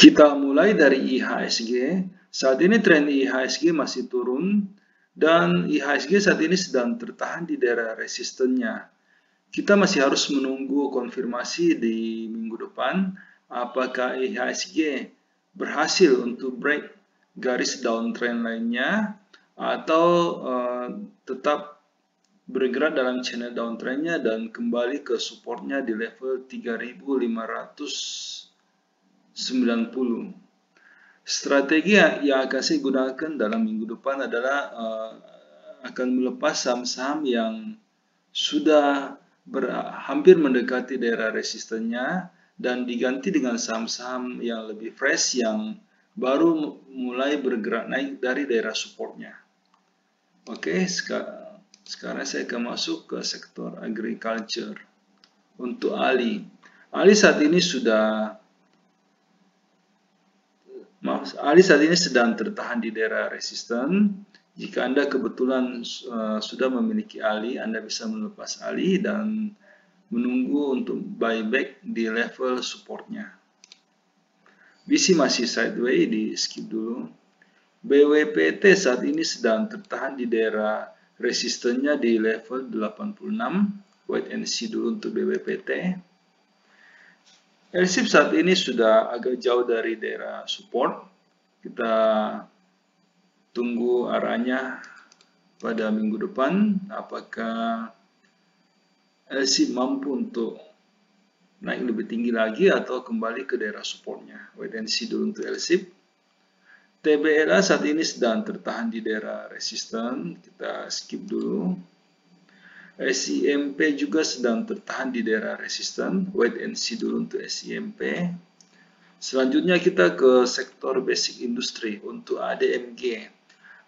Kita mulai dari IHSG. Saat ini tren IHSG masih turun dan IHSG saat ini sedang tertahan di daerah resistennya. Kita masih harus menunggu konfirmasi di minggu depan apakah IHSG berhasil untuk break garis downtrend lainnya atau tetap bergerak dalam channel downtrendnya dan kembali ke supportnya di level 3590. Strategi yang akan saya gunakan dalam minggu depan adalah akan melepas saham-saham yang sudah hampir mendekati daerah resistennya dan diganti dengan saham-saham yang lebih fresh yang baru mulai bergerak naik dari daerah supportnya. Oke, sekarang saya akan masuk ke sektor agriculture. Untuk Ali saat ini sedang tertahan di daerah resisten. Jika Anda kebetulan sudah memiliki Ali, Anda bisa melepas Ali dan menunggu untuk buyback di level supportnya. BC masih sideways, di skip dulu. BWPT saat ini sedang tertahan di daerah resistennya di level 86. Wait and see dulu untuk BWPT. LSIP saat ini sudah agak jauh dari daerah support. Kita tunggu arahnya pada minggu depan. Apakah LSIP mampu untuk naik lebih tinggi lagi atau kembali ke daerah supportnya. Wait and see dulu untuk LSIP. TBLA saat ini sedang tertahan di daerah resisten. Kita skip dulu. SIMP juga sedang tertahan di daerah resisten. Wait and see dulu untuk SIMP. Selanjutnya kita ke sektor basic industry untuk ADMG.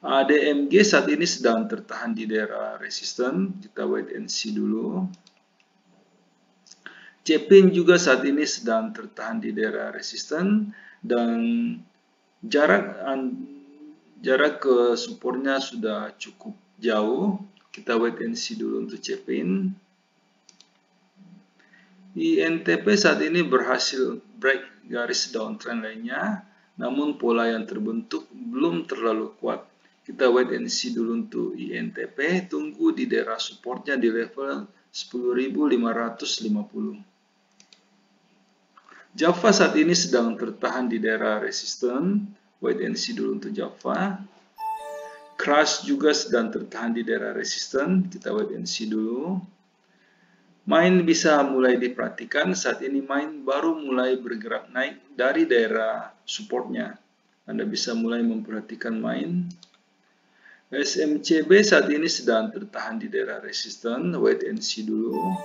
ADMG saat ini sedang tertahan di daerah resisten. Kita wait and see dulu. Cepin juga saat ini sedang tertahan di daerah resisten dan jarak ke supportnya sudah cukup jauh. Kita wait and see dulu untuk Cepin. INTP saat ini berhasil break garis downtrend lainnya, namun pola yang terbentuk belum terlalu kuat. Kita wait and see dulu untuk INTP, tunggu di daerah supportnya di level 10.550. Java saat ini sedang tertahan di daerah resisten. Wait and see dulu untuk Java. Crush juga sedang tertahan di daerah resisten. Kita wait and see dulu. Mine bisa mulai diperhatikan. Saat ini Mine baru mulai bergerak naik dari daerah supportnya. Anda bisa mulai memperhatikan Mine. SMCB saat ini sedang tertahan di daerah resisten. Wait and see dulu.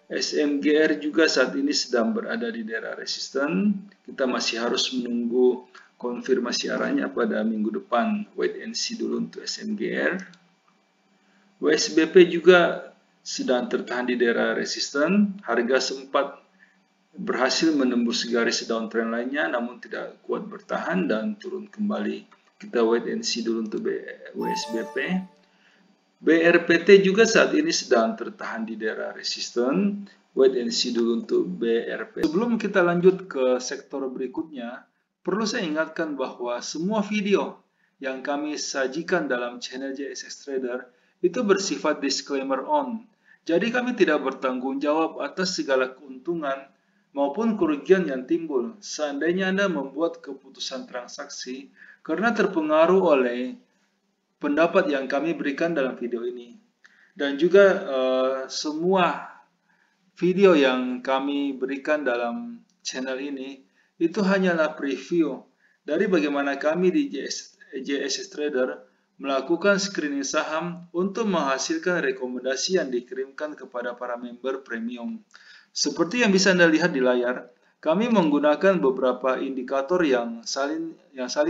SMGR juga saat ini sedang berada di daerah resisten. Kita masih harus menunggu konfirmasi arahnya pada minggu depan. Wait and see dulu untuk SMGR. WSBP juga sedang tertahan di daerah resisten. Harga sempat berhasil menembus garis downtrend lainnya, namun tidak kuat bertahan dan turun kembali. Kita wait and see dulu untuk WSBP. BRPT juga saat ini sedang tertahan di daerah resisten. Wait and see dulu untuk BRPT. Sebelum kita lanjut ke sektor berikutnya, perlu saya ingatkan bahwa semua video yang kami sajikan dalam channel JSX Trader itu bersifat disclaimer on. Jadi kami tidak bertanggung jawab atas segala keuntungan maupun kerugian yang timbul seandainya Anda membuat keputusan transaksi karena terpengaruh oleh pendapat yang kami berikan dalam video ini. Dan juga semua video yang kami berikan dalam channel ini itu hanyalah preview dari bagaimana kami di JSX Trader melakukan screening saham untuk menghasilkan rekomendasi yang dikirimkan kepada para member premium. Seperti yang bisa Anda lihat di layar, kami menggunakan beberapa indikator yang saling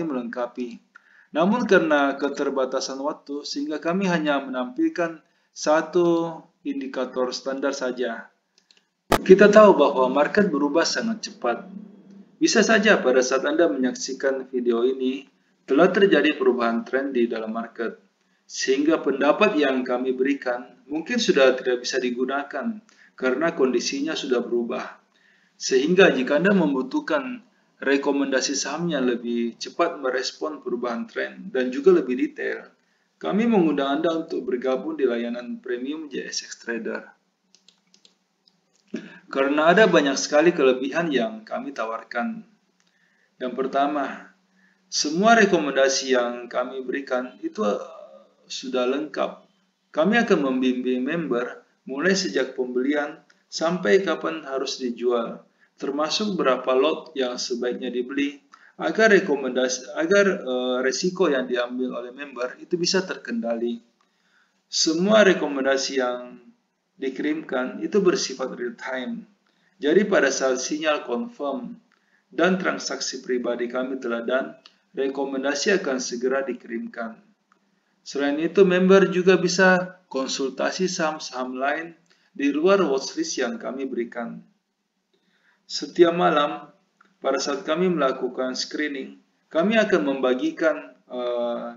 melengkapi. Namun karena keterbatasan waktu, sehingga kami hanya menampilkan satu indikator standar saja. Kita tahu bahwa market berubah sangat cepat. Bisa saja pada saat Anda menyaksikan video ini, telah terjadi perubahan tren di dalam market. Sehingga pendapat yang kami berikan mungkin sudah tidak bisa digunakan karena kondisinya sudah berubah. Sehingga jika Anda membutuhkan rekomendasi sahamnya lebih cepat merespon perubahan tren dan juga lebih detail, kami mengundang Anda untuk bergabung di layanan premium JSX Trader. Karena ada banyak sekali kelebihan yang kami tawarkan. Yang pertama, semua rekomendasi yang kami berikan itu sudah lengkap. Kami akan membimbing member mulai sejak pembelian sampai kapan harus dijual, termasuk berapa lot yang sebaiknya dibeli, agar resiko yang diambil oleh member itu bisa terkendali. Semua rekomendasi yang dikirimkan itu bersifat real time. Jadi pada saat sinyal confirm dan transaksi pribadi kami teladan, rekomendasi akan segera dikirimkan. Selain itu, member juga bisa konsultasi saham-saham lain di luar watchlist yang kami berikan. Setiap malam, pada saat kami melakukan screening, kami akan membagikan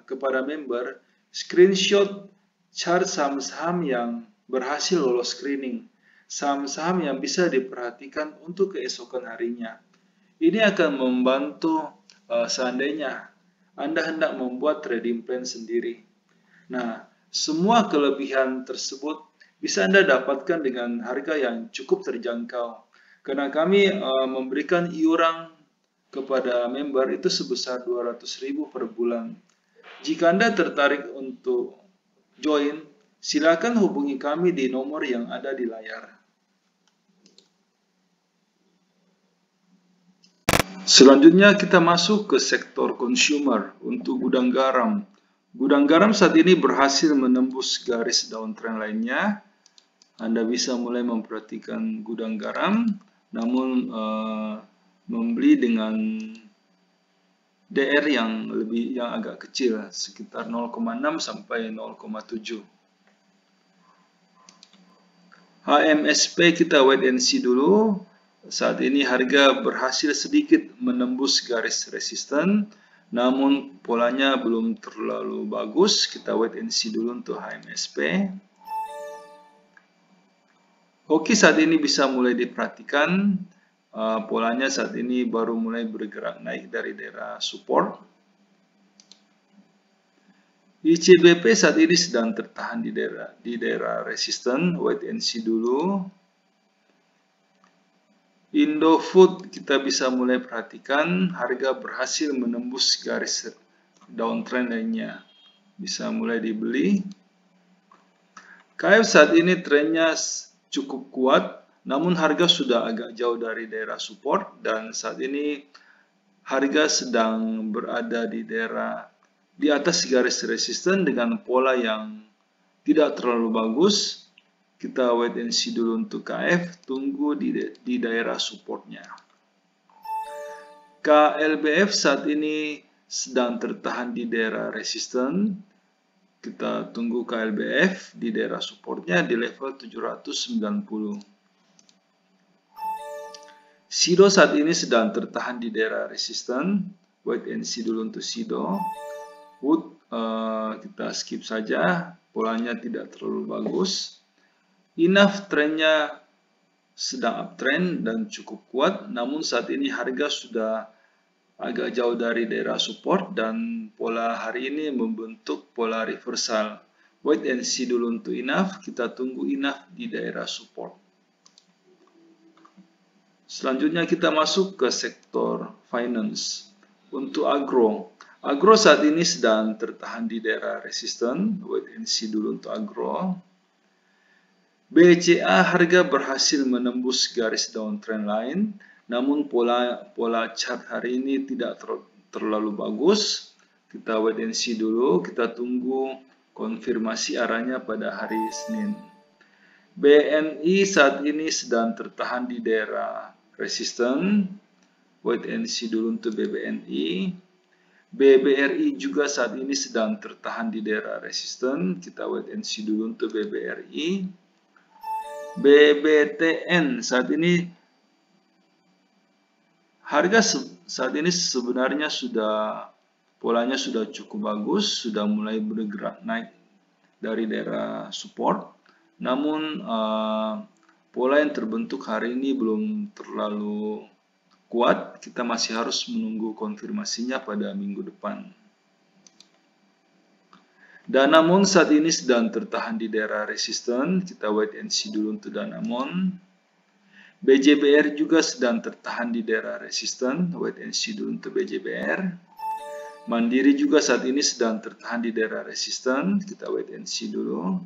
kepada member screenshot chart saham-saham yang berhasil lolos screening, saham-saham yang bisa diperhatikan untuk keesokan harinya. Ini akan membantu seandainya Anda hendak membuat trading plan sendiri. Nah, semua kelebihan tersebut bisa Anda dapatkan dengan harga yang cukup terjangkau. Karena kami memberikan iuran kepada member itu sebesar 200.000 per bulan. Jika Anda tertarik untuk join, silakan hubungi kami di nomor yang ada di layar. Selanjutnya kita masuk ke sektor consumer untuk gudang garam. Gudang garam saat ini berhasil menembus garis downtrend lainnya. Anda bisa mulai memperhatikan gudang garam, namun membeli dengan DR yang agak kecil, sekitar 0,6 sampai 0,7. HMSP kita wait and see dulu. Saat ini harga berhasil sedikit menembus garis resisten, namun polanya belum terlalu bagus. Kita wait and see dulu untuk HMSP. Hoki saat ini bisa mulai diperhatikan. Polanya saat ini baru mulai bergerak naik dari daerah support. ICBP saat ini sedang tertahan di daerah resisten. Wait and see dulu. Indofood kita bisa mulai perhatikan, harga berhasil menembus garis downtrend lainnya, bisa mulai dibeli. KF saat ini trennya cukup kuat, namun harga sudah agak jauh dari daerah support dan saat ini harga sedang berada di atas garis resisten dengan pola yang tidak terlalu bagus. Kita wait and see dulu untuk KF, tunggu di daerah supportnya. KLBF saat ini sedang tertahan di daerah resisten. Kita tunggu KLBF di daerah supportnya di level 790. SIDO saat ini sedang tertahan di daerah resisten. Wait and see dulu untuk SIDO. Wood kita skip saja, polanya tidak terlalu bagus. INAF trennya sedang uptrend dan cukup kuat, namun saat ini harga sudah agak jauh dari daerah support dan pola hari ini membentuk pola reversal. Wait and see dulu untuk INAF, kita tunggu INAF di daerah support. Selanjutnya kita masuk ke sektor finance. Untuk agro saat ini sedang tertahan di daerah resisten. Wait and see dulu untuk agro. BCA harga berhasil menembus garis downtrend lain, namun pola chart hari ini tidak terlalu bagus. Kita wait and see dulu, kita tunggu konfirmasi arahnya pada hari Senin. BNI saat ini sedang tertahan di daerah resisten. Wait and see dulu untuk BBNI. BBRI juga saat ini sedang tertahan di daerah resisten. Kita wait and see dulu untuk BBRI. BBTN saat ini harga saat ini sebenarnya polanya sudah cukup bagus, sudah mulai bergerak naik dari daerah support. Namun pola yang terbentuk hari ini belum terlalu kuat, kita masih harus menunggu konfirmasinya pada minggu depan. Danamon saat ini sedang tertahan di daerah resisten, kita wait and see dulu untuk Danamon. BJBR juga sedang tertahan di daerah resisten, wait and see dulu untuk BJBR. Mandiri juga saat ini sedang tertahan di daerah resisten, kita wait and see dulu.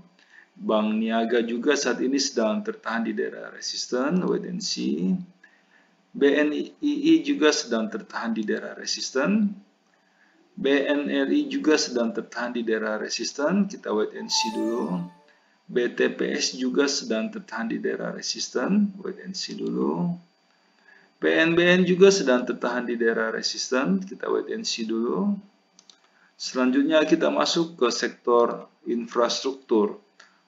Bank Niaga juga saat ini sedang tertahan di daerah resisten, wait and see. BNI juga sedang tertahan di daerah resisten. BNRI juga sedang tertahan di daerah resisten, kita wait and see dulu. BTPS juga sedang tertahan di daerah resisten, wait and see dulu. PNBN juga sedang tertahan di daerah resisten, kita wait and see dulu. Selanjutnya kita masuk ke sektor infrastruktur.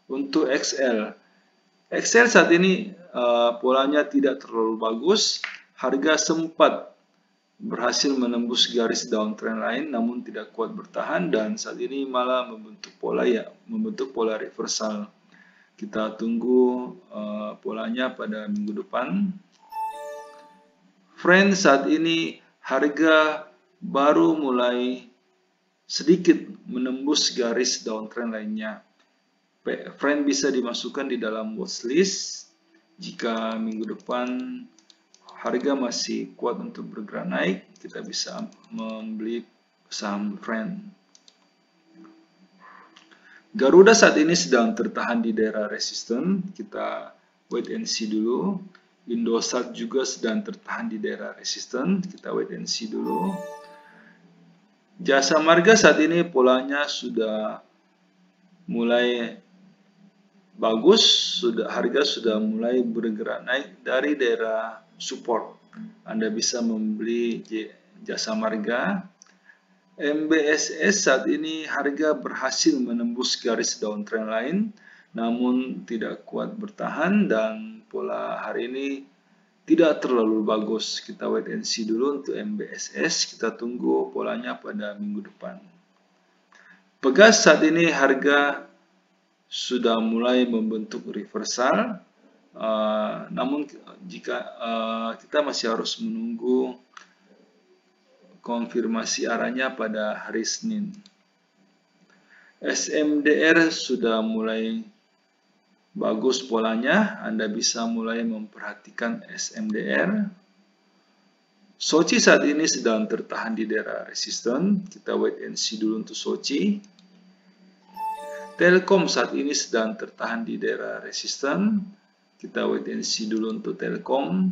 Untuk XL saat ini polanya tidak terlalu bagus, harga sempat berhasil menembus garis downtrend lain namun tidak kuat bertahan dan saat ini malah membentuk pola reversal. Kita tunggu polanya pada minggu depan. Friend, saat ini harga baru mulai sedikit menembus garis downtrend lainnya. Friend bisa dimasukkan di dalam watchlist jika minggu depan harga masih kuat untuk bergerak naik, kita bisa membeli saham Friend. Garuda saat ini sedang tertahan di daerah resisten, kita wait and see dulu. Indosat juga sedang tertahan di daerah resisten, kita wait and see dulu. Jasa Marga saat ini polanya sudah mulai bagus, harga sudah mulai bergerak naik dari daerah support. Anda bisa membeli Jasa Marga. MBSS saat ini harga berhasil menembus garis downtrend lain, namun tidak kuat bertahan dan pola hari ini tidak terlalu bagus. Kita wait and see dulu untuk MBSS, kita tunggu polanya pada minggu depan. Pegas saat ini harga sudah mulai membentuk reversal. Namun jika kita masih harus menunggu konfirmasi arahnya pada hari Senin. SMDR sudah mulai bagus polanya, Anda bisa mulai memperhatikan SMDR. Soci saat ini sedang tertahan di daerah resisten, kita wait and see dulu untuk Soci. Telkom saat ini sedang tertahan di daerah resisten, kita wait and see dulu untuk Telkom.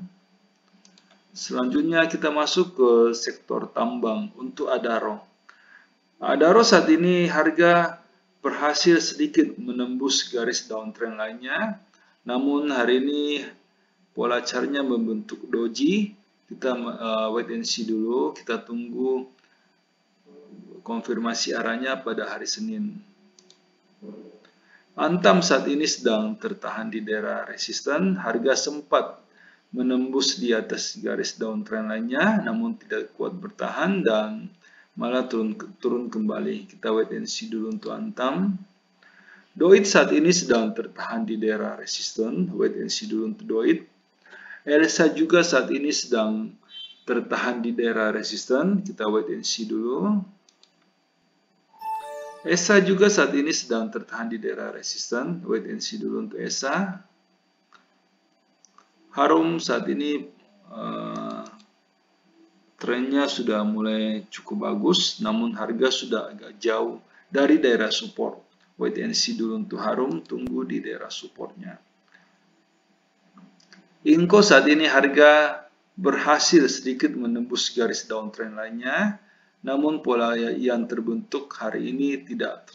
Selanjutnya kita masuk ke sektor tambang untuk Adaro. Adaro saat ini harga berhasil sedikit menembus garis downtrend lainnya. Namun hari ini pola chartnya membentuk doji. Kita wait and see dulu, kita tunggu konfirmasi arahnya pada hari Senin. Antam saat ini sedang tertahan di daerah resisten, harga sempat menembus di atas garis downtrend lainnya, namun tidak kuat bertahan dan malah turun kembali. Kita wait and see dulu untuk Antam. Doit saat ini sedang tertahan di daerah resisten, wait and see dulu untuk Doit. Elsa juga saat ini sedang tertahan di daerah resisten, kita wait and see dulu. ESA juga saat ini sedang tertahan di daerah resisten, wait and see dulu untuk ESA. Harum saat ini trennya sudah mulai cukup bagus, namun harga sudah agak jauh dari daerah support. Wait and see dulu untuk Harum, tunggu di daerah supportnya. Inco saat ini harga berhasil sedikit menembus garis downtrend lainnya. Namun pola yang terbentuk hari ini tidak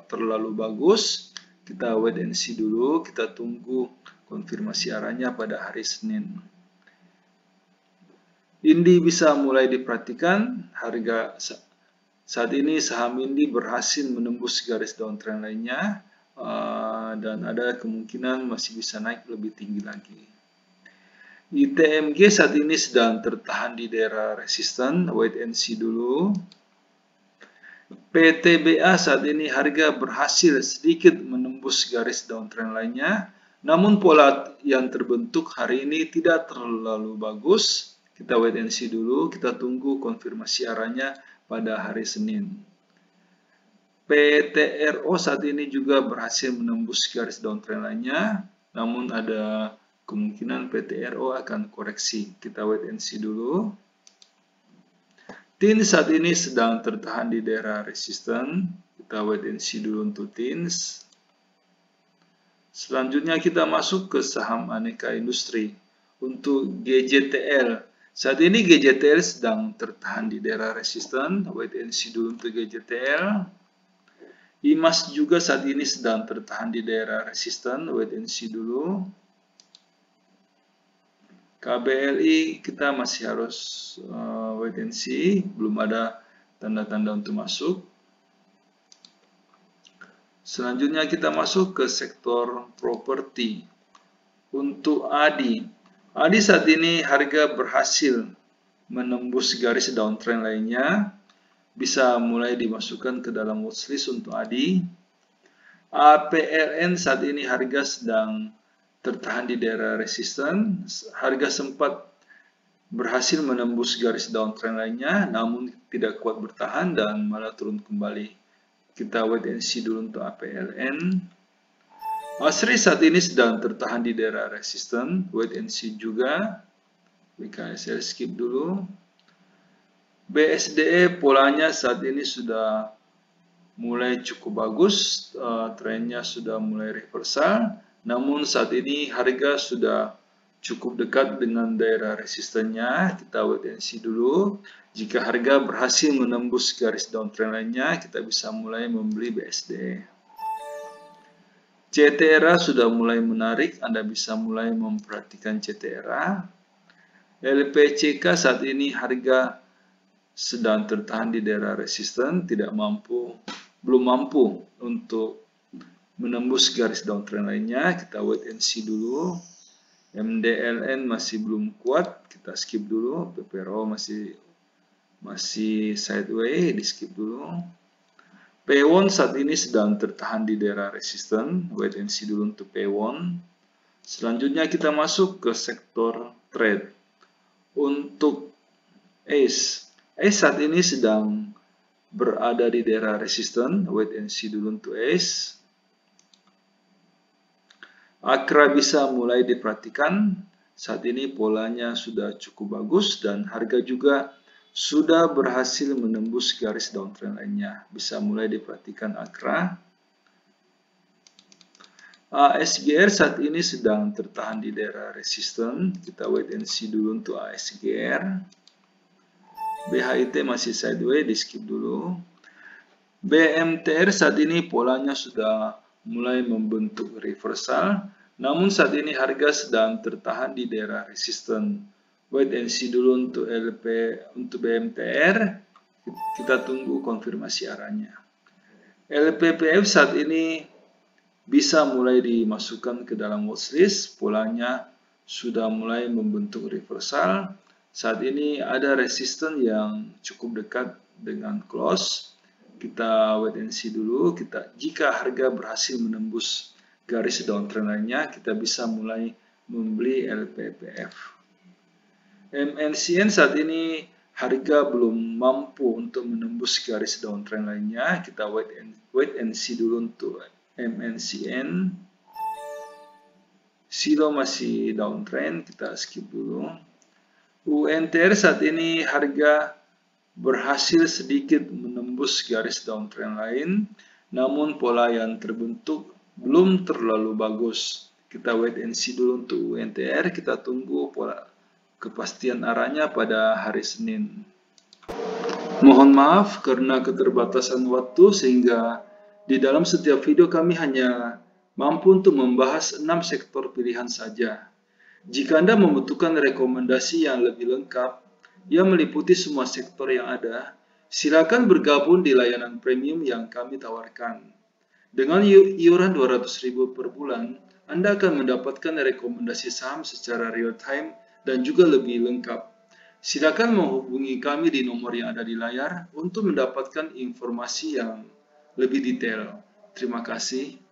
terlalu bagus. Kita wait and see dulu, kita tunggu konfirmasi arahnya pada hari Senin. Indi bisa mulai diperhatikan, harga saat ini saham Indi berhasil menembus garis downtrend lainnya dan ada kemungkinan masih bisa naik lebih tinggi lagi. ITMG saat ini sedang tertahan di daerah resisten, wait and see dulu. PTBA saat ini harga berhasil sedikit menembus garis downtrend lainnya, namun pola yang terbentuk hari ini tidak terlalu bagus. Kita wait and see dulu, kita tunggu konfirmasi arahnya pada hari Senin. PTRO saat ini juga berhasil menembus garis downtrend lainnya, namun ada kemungkinan PTRO akan koreksi. Kita wait and see dulu. TINS saat ini sedang tertahan di daerah resisten. Kita wait and see dulu untuk TINS. Selanjutnya kita masuk ke saham aneka industri. Untuk GJTL. Saat ini GJTL sedang tertahan di daerah resisten. Wait and see dulu untuk GJTL. IMAS juga saat ini sedang tertahan di daerah resisten. Wait and see dulu. KBLI kita masih harus wait and see, belum ada tanda-tanda untuk masuk. Selanjutnya kita masuk ke sektor properti. Untuk ADI. ADI saat ini harga berhasil menembus garis downtrend lainnya, bisa mulai dimasukkan ke dalam watchlist untuk ADI. APLN saat ini harga sedang tertahan di daerah resisten, harga sempat berhasil menembus garis downtrend lainnya, namun tidak kuat bertahan dan malah turun kembali. Kita wait and see dulu untuk APLN. ASRI saat ini sedang tertahan di daerah resisten, wait and see juga. BKSL skip dulu. BSDE polanya saat ini sudah mulai cukup bagus, trennya sudah mulai reversal. Namun saat ini harga sudah cukup dekat dengan daerah resistennya. Kita wait and see dulu. Jika harga berhasil menembus garis downtrend lainnya, kita bisa mulai membeli BSD. CTRA sudah mulai menarik, Anda bisa mulai memperhatikan CTRA. LPCK saat ini harga sedang tertahan di daerah resisten, belum mampu untuk menembus garis downtrend lainnya. Kita wait and see dulu. MDLN masih belum kuat, kita skip dulu. PPRO masih sideways, di skip dulu. P1 saat ini sedang tertahan di daerah resisten, wait and see dulu untuk P1. Selanjutnya kita masuk ke sektor trade. Untuk ACE saat ini sedang berada di daerah resisten, wait and see dulu untuk ACE. Akra bisa mulai diperhatikan, saat ini polanya sudah cukup bagus dan harga juga sudah berhasil menembus garis downtrend lainnya. Bisa mulai diperhatikan Akra. ASGR saat ini sedang tertahan di daerah resisten, kita wait and see dulu untuk ASGR. BHIT masih sideways, di skip dulu. BMTR saat ini polanya sudah mulai membentuk reversal, namun saat ini harga sedang tertahan di daerah resisten. Wait and see dulu untuk BMTR, kita tunggu konfirmasi arahnya. LPPF saat ini bisa mulai dimasukkan ke dalam watchlist, polanya sudah mulai membentuk reversal. Saat ini ada resisten yang cukup dekat dengan close. Kita wait and see dulu. Jika harga berhasil menembus garis downtrend lainnya, kita bisa mulai membeli LPPF. MNCN saat ini harga belum mampu untuk menembus garis downtrend lainnya. Kita wait and see dulu untuk MNCN. Silo masih downtrend, kita skip dulu. UNTR saat ini harga berhasil sedikit menembus garis downtrend lain, namun pola yang terbentuk belum terlalu bagus. Kita wait and see dulu untuk UNTR, kita tunggu pola kepastian arahnya pada hari Senin. Mohon maaf karena keterbatasan waktu sehingga di dalam setiap video kami hanya mampu untuk membahas 6 sektor pilihan saja. Jika Anda membutuhkan rekomendasi yang lebih lengkap, yang meliputi semua sektor yang ada, silakan bergabung di layanan premium yang kami tawarkan. Dengan iuran 200.000 per bulan, Anda akan mendapatkan rekomendasi saham secara real time dan juga lebih lengkap. Silakan menghubungi kami di nomor yang ada di layar untuk mendapatkan informasi yang lebih detail. Terima kasih.